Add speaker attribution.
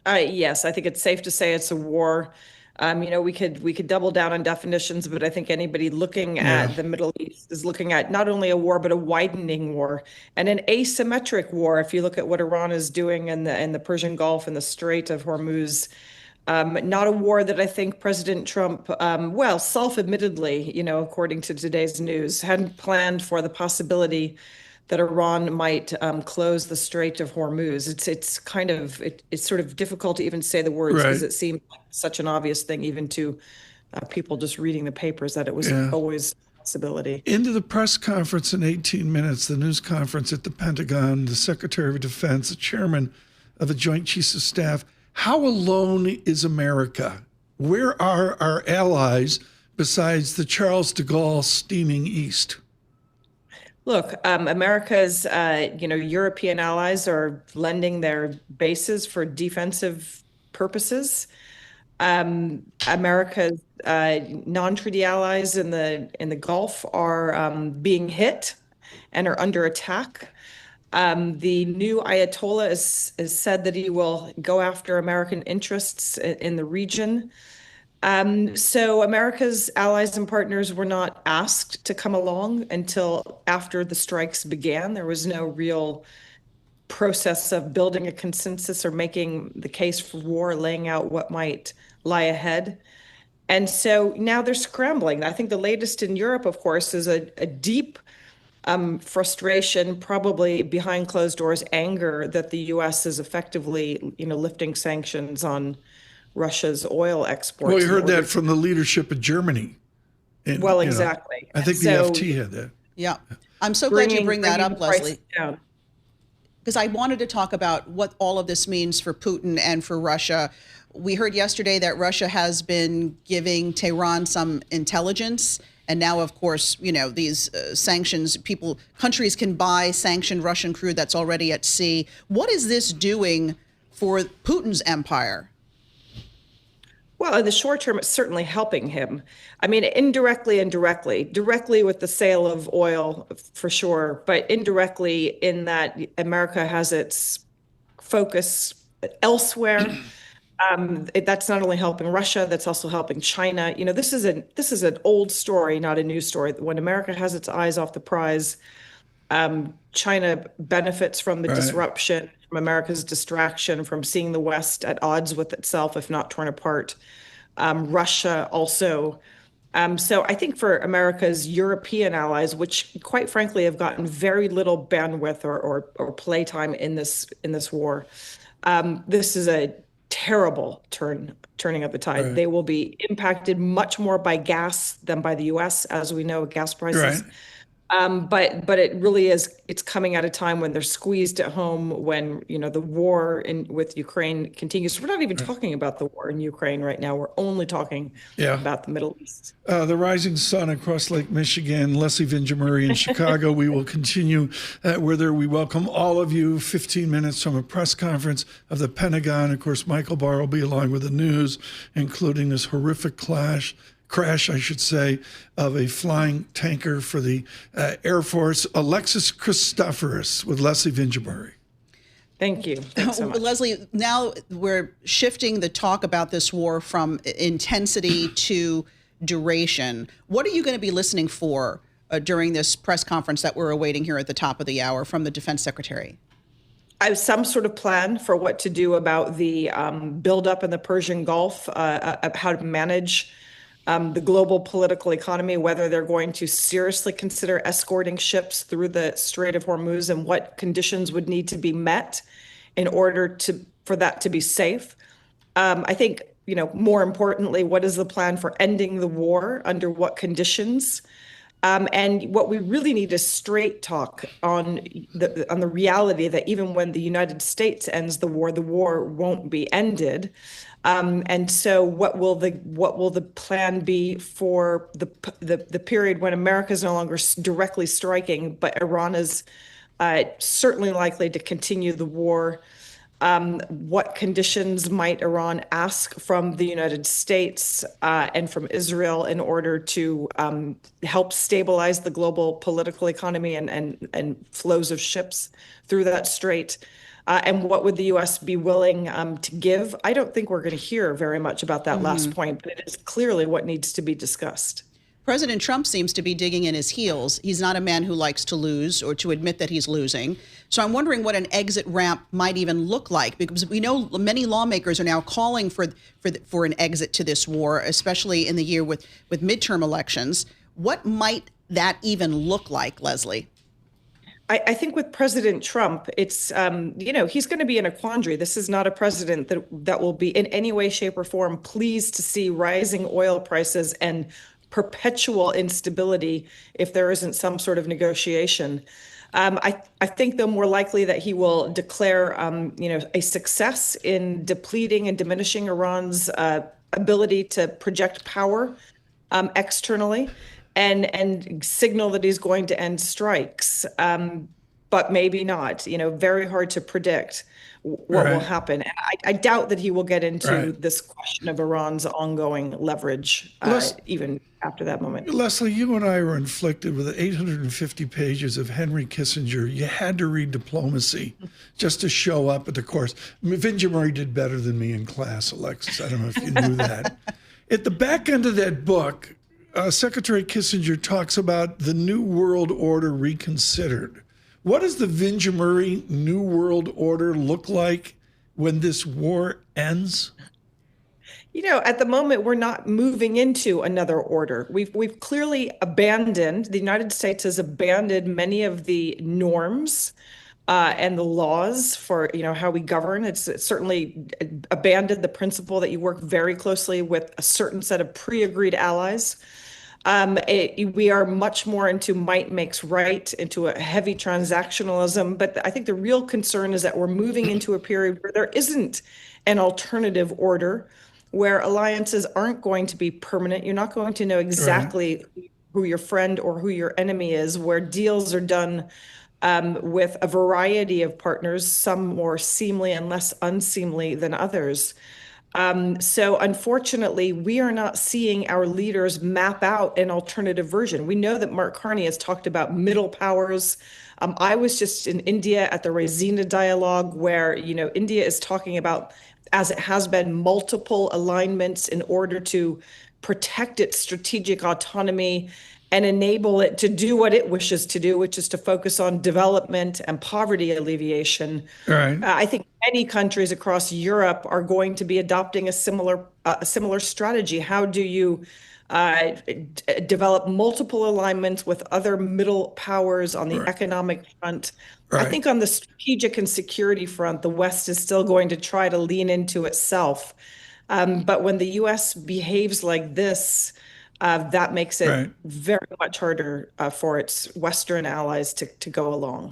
Speaker 1: Yes, I think it's safe to say it's a war. We could double down on definitions, but I think anybody looking
Speaker 2: Yeah.
Speaker 1: at the Middle East is looking at not only a war, but a widening war and an asymmetric war. If you look at what Iran is doing in the Persian Gulf and the Strait of Hormuz, not a war that I think President Trump, well, self-admittedly, according to today's news, hadn't planned for the possibility that Iran might close the Strait of Hormuz. It's sort of difficult to even say the words because
Speaker 2: Right.
Speaker 1: it seemed like such an obvious thing, even to people just reading the papers, that it was
Speaker 2: Yeah.
Speaker 1: always a possibility.
Speaker 2: Into the press conference in 18 minutes, the news conference at the Pentagon, the Secretary of Defense, the chairman of the Joint Chiefs of Staff. How alone is America? Where are our allies besides the Charles de Gaulle steaming east?
Speaker 1: Look, America's, European allies are lending their bases for defensive purposes. America's non-treaty allies in the Gulf are being hit and are under attack. The new Ayatollah has said that he will go after American interests in the region. So America's allies and partners were not asked to come along until after the strikes began. There was no real process of building a consensus or making the case for war, laying out what might lie ahead. And so now they're scrambling. I think the latest in Europe, of course, is a deep frustration, probably behind closed doors, anger that the U.S. is effectively, lifting sanctions on Russia's oil
Speaker 2: Well, we
Speaker 1: exports in
Speaker 2: heard
Speaker 1: order
Speaker 2: that
Speaker 1: to,
Speaker 2: from the leadership of Germany. And,
Speaker 1: well, exactly.
Speaker 2: I
Speaker 1: And
Speaker 2: think the
Speaker 1: so
Speaker 2: FT had that.
Speaker 3: Yeah. I'm so glad you
Speaker 1: bringing
Speaker 3: bring that
Speaker 1: bringing the
Speaker 3: up,
Speaker 1: price
Speaker 3: Leslie,
Speaker 1: down.
Speaker 3: because I wanted to talk about what all of this means for Putin and for Russia. We heard yesterday that Russia has been giving Tehran some intelligence. And now, of course, these sanctions, countries can buy sanctioned Russian crude that's already at sea. What is this doing for Putin's empire?
Speaker 1: Well, in the short term, it's certainly helping him. I mean, indirectly and directly with the sale of oil for sure, but indirectly in that America has its focus elsewhere. That's not only helping Russia, that's also helping China. This is an old story, not a new story. When America has its eyes off the prize, China benefits from the
Speaker 2: Right.
Speaker 1: disruption, from America's distraction, from seeing the West at odds with itself, if not torn apart. Russia also. So I think for America's European allies, which quite frankly have gotten very little bandwidth or playtime in this war, this is a terrible turning of the tide.
Speaker 2: Right.
Speaker 1: They will be impacted much more by gas than by the U.S., as we know, gas
Speaker 2: Right.
Speaker 1: prices. But it really is, it's coming at a time when they're squeezed at home, when, the war with Ukraine continues. We're not even talking about the war in Ukraine right now. We're only talking
Speaker 2: Yeah.
Speaker 1: about the Middle East.
Speaker 2: The rising sun across Lake Michigan, Leslie Vinjamuri in Chicago. We will continue whether we welcome all of you. 15 minutes from a press conference of the Pentagon. Of course, Michael Barr will be along with the news, including this horrific crash, I should say, of a flying tanker for the Air Force. Alexis Christoforous with Leslie Vinjamuri.
Speaker 1: Thank you. Thanks so much.
Speaker 3: Leslie, now we're shifting the talk about this war from intensity to duration. What are you going to be listening for during this press conference that we're awaiting here at the top of the hour from the Defense Secretary?
Speaker 1: I have some sort of plan for what to do about the buildup in the Persian Gulf, how to manage the global political economy, whether they're going to seriously consider escorting ships through the Strait of Hormuz and what conditions would need to be met in order for that to be safe. I think, more importantly, what is the plan for ending the war? Under what conditions? And what we really need is straight talk on the reality that even when the United States ends the war won't be ended. And so, what will the plan be for the period when America is no longer directly striking, but Iran is certainly likely to continue the war? What conditions might Iran ask from the United States and from Israel in order to help stabilize the global political economy and flows of ships through that strait? And what would the U.S. be willing to give? I don't think we're going to hear very much about that last point, but it is clearly what needs to be discussed.
Speaker 3: President Trump seems to be digging in his heels. He's not a man who likes to lose or to admit that he's losing. So I'm wondering what an exit ramp might even look like, because we know many lawmakers are now calling for an exit to this war, especially in the year with midterm elections. What might that even look like, Leslie?
Speaker 1: I think with President Trump, it's, he's going to be in a quandary. This is not a president that will be in any way, shape, or form pleased to see rising oil prices and perpetual instability if there isn't some sort of negotiation. I think, though, more likely that he will declare, a success in depleting and diminishing Iran's ability to project power externally, and signal that he's going to end strikes, but maybe not. Very hard to predict what will happen. And I doubt that he will get into this question of Iran's ongoing leverage, even after that moment.
Speaker 2: Leslie, you and I were inflicted with 850 pages of Henry Kissinger. You had to read Diplomacy just to show up at the course. Vinjamuri did better than me in class, Alexis. I don't know if you knew that. At the back end of that book, Secretary Kissinger talks about the New World Order reconsidered. What does the Vinjamuri New World Order look like when this war ends?
Speaker 1: At the moment, we're not moving into another order. We've clearly abandoned, the United States has abandoned many of the norms and the laws for, how we govern. It's certainly abandoned the principle that you work very closely with a certain set of pre-agreed allies. We are much more into might makes right, into a heavy transactionalism. But I think the real concern is that we're moving into a period where there isn't an alternative order, where alliances aren't going to be permanent. You're not going to know exactly who your friend or who your enemy is, where deals are done with a variety of partners, some more seemly and less unseemly than others. So unfortunately, we are not seeing our leaders map out an alternative version. We know that Mark Carney has talked about middle powers. I was just in India at the Raisina dialogue, where, India is talking about, as it has been, multiple alignments in order to protect its strategic autonomy and enable it to do what it wishes to do, which is to focus on development and poverty alleviation. I think many countries across Europe are going to be adopting a similar strategy. How do you develop multiple alignments with other middle powers on the economic front? I think on the strategic and security front, the West is still going to try to lean into itself. But when the U.S. behaves like this, that makes it very much harder for its Western allies to go along.